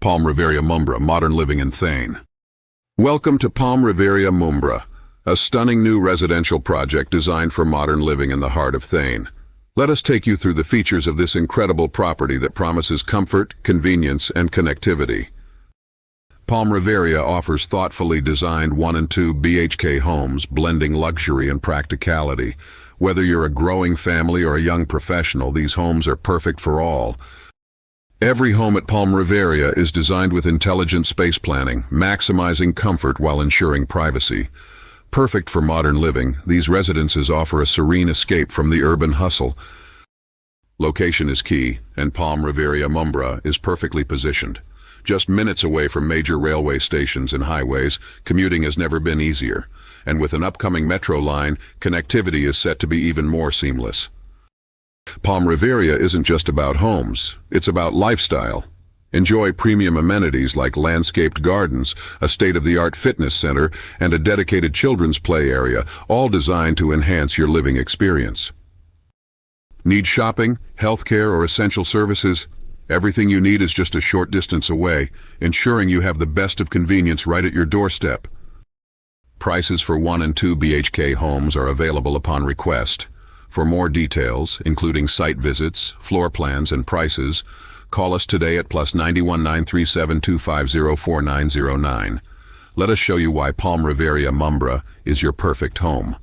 Palm Riveria, Mumbra, modern living in Thane. Welcome to Palm Riveria, Mumbra, a stunning new residential project designed for modern living in the heart of Thane. Let us take you through the features of this incredible property that promises comfort, convenience, and connectivity. Palm Riveria offers thoughtfully designed 1 and 2 BHK homes, blending luxury and practicality. Whether you're a growing family or a young professional, these homes are perfect for all. Every home at Palm Riveria is designed with intelligent space planning, maximizing comfort while ensuring privacy. Perfect for modern living, these residences offer a serene escape from the urban hustle. Location is key, and Palm Riveria Mumbra is perfectly positioned. Just minutes away from major railway stations and highways, commuting has never been easier. And with an upcoming metro line, connectivity is set to be even more seamless. Palm Riveria isn't just about homes, it's about lifestyle. Enjoy premium amenities like landscaped gardens, a state-of-the-art fitness center, and a dedicated children's play area, all designed to enhance your living experience. Need shopping, healthcare, or essential services? Everything you need is just a short distance away, ensuring you have the best of convenience right at your doorstep. Prices for 1 and 2 BHK homes are available upon request. For more details, including site visits, floor plans, and prices, call us today at +91 937 250 4909. Let us show you why Palm Riveria Mumbra is your perfect home.